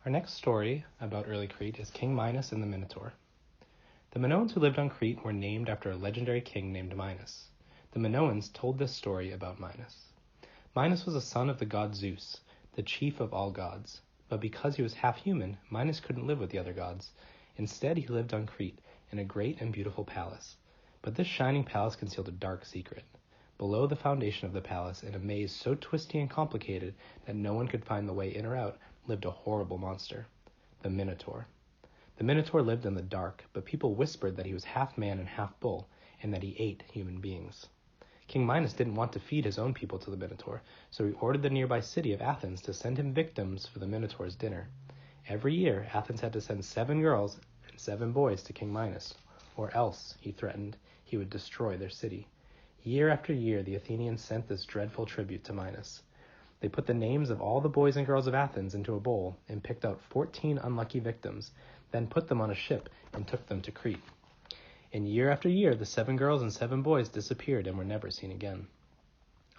Our next story about early Crete is King Minos and the Minotaur. The Minoans who lived on Crete were named after a legendary king named Minos. The Minoans told this story about Minos. Minos was a son of the god Zeus, the chief of all gods. But because he was half human, Minos couldn't live with the other gods. Instead, he lived on Crete in a great and beautiful palace. But this shining palace concealed a dark secret. Below the foundation of the palace, in a maze so twisty and complicated that no one could find the way in or out, lived a horrible monster, the Minotaur. The Minotaur lived in the dark, but people whispered that he was half man and half bull, and that he ate human beings. King Minos didn't want to feed his own people to the Minotaur, so he ordered the nearby city of Athens to send him victims for the Minotaur's dinner. Every year, Athens had to send 7 girls and 7 boys to King Minos, or else, he threatened, he would destroy their city. Year after year, the Athenians sent this dreadful tribute to Minos. They put the names of all the boys and girls of Athens into a bowl and picked out 14 unlucky victims, then put them on a ship and took them to Crete. And year after year, the 7 girls and 7 boys disappeared and were never seen again.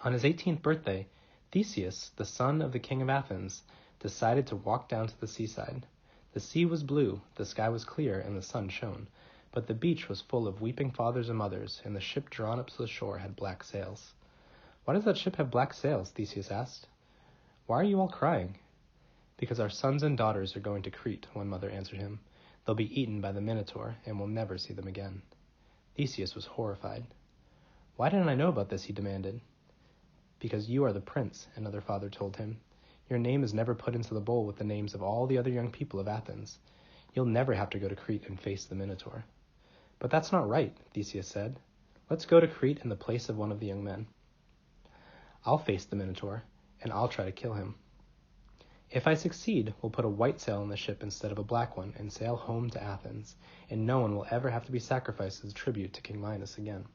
On his 18th birthday, Theseus, the son of the king of Athens, decided to walk down to the seaside. The sea was blue, the sky was clear, and the sun shone. But the beach was full of weeping fathers and mothers, and the ship drawn up to the shore had black sails. "Why does that ship have black sails?" Theseus asked. "Why are you all crying?" "Because our sons and daughters are going to Crete," one mother answered him. "They'll be eaten by the Minotaur, and we'll never see them again." Theseus was horrified. "Why didn't I know about this?" he demanded. "Because you are the prince," another father told him. "Your name is never put into the bowl with the names of all the other young people of Athens. You'll never have to go to Crete and face the Minotaur." "But that's not right," Theseus said. "Let's go to Crete in the place of one of the young men. I'll face the Minotaur, and I'll try to kill him. If I succeed, we'll put a white sail on the ship instead of a black one and sail home to Athens, and no one will ever have to be sacrificed as a tribute to King Minos again."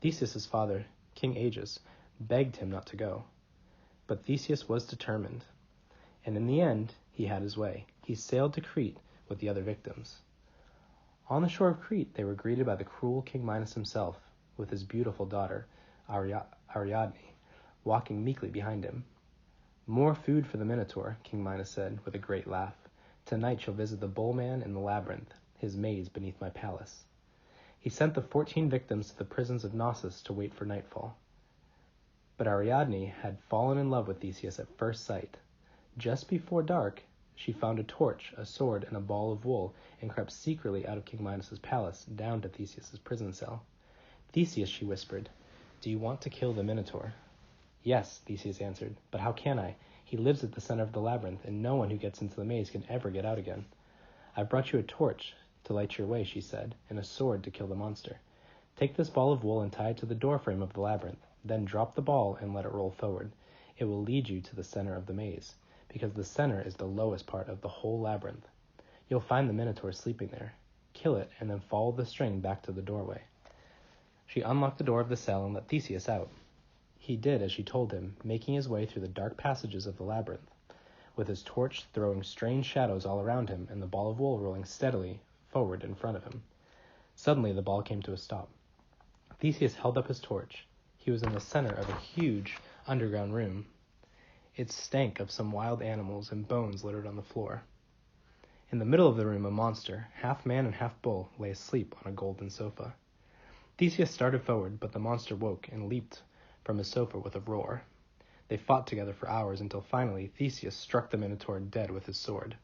Theseus' father, King Aegeus, begged him not to go. But Theseus was determined, and in the end, he had his way. He sailed to Crete with the other victims. On the shore of Crete, they were greeted by the cruel King Minos himself, with his beautiful daughter, Ariadne, walking meekly behind him. "More food for the Minotaur," King Minos said, with a great laugh. "Tonight you'll visit the bull man in the labyrinth, his maze beneath my palace." He sent the 14 victims to the prisons of Knossos to wait for nightfall. But Ariadne had fallen in love with Theseus at first sight. Just before dark, she found a torch, a sword, and a ball of wool, and crept secretly out of King Minos' palace down to Theseus' prison cell. "Theseus," she whispered, "do you want to kill the Minotaur?" "Yes," Theseus answered, "but how can I? He lives at the center of the labyrinth, and no one who gets into the maze can ever get out again." "I've brought you a torch to light your way," she said, "and a sword to kill the monster. Take this ball of wool and tie it to the doorframe of the labyrinth. Then drop the ball and let it roll forward. It will lead you to the center of the maze, because the center is the lowest part of the whole labyrinth. You'll find the Minotaur sleeping there. Kill it, and then follow the string back to the doorway." She unlocked the door of the cell and let Theseus out. He did as she told him, making his way through the dark passages of the labyrinth, with his torch throwing strange shadows all around him and the ball of wool rolling steadily forward in front of him. Suddenly the ball came to a stop. Theseus held up his torch. He was in the center of a huge underground room. It stank of some wild animals, and bones littered on the floor. In the middle of the room, a monster, half man and half bull, lay asleep on a golden sofa. Theseus started forward, but the monster woke and leaped from his sofa with a roar. They fought together for hours until finally Theseus struck the Minotaur dead with his sword.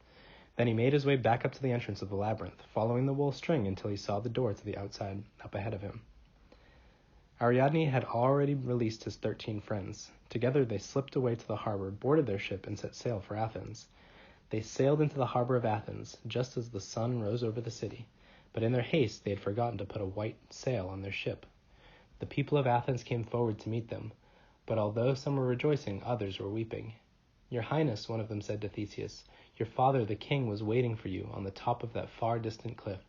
Then he made his way back up to the entrance of the labyrinth, following the wool string until he saw the door to the outside up ahead of him. Ariadne had already released his 13 friends. Together they slipped away to the harbor, boarded their ship, and set sail for Athens. They sailed into the harbor of Athens just as the sun rose over the city, but in their haste they had forgotten to put a white sail on their ship. The people of Athens came forward to meet them, but although some were rejoicing, others were weeping. "Your Highness," one of them said to Theseus, "your father, the king, was waiting for you on the top of that far distant cliff.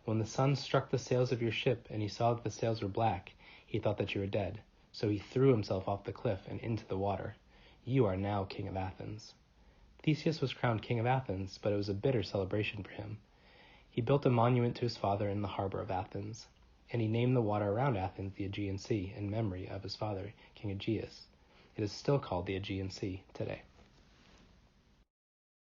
When the sun struck the sails of your ship and he saw that the sails were black, he thought that you were dead, so he threw himself off the cliff and into the water. You are now king of Athens." Theseus was crowned king of Athens, but it was a bitter celebration for him. He built a monument to his father in the harbor of Athens, and he named the water around Athens the Aegean Sea in memory of his father, King Aegeus. It is still called the Aegean Sea today.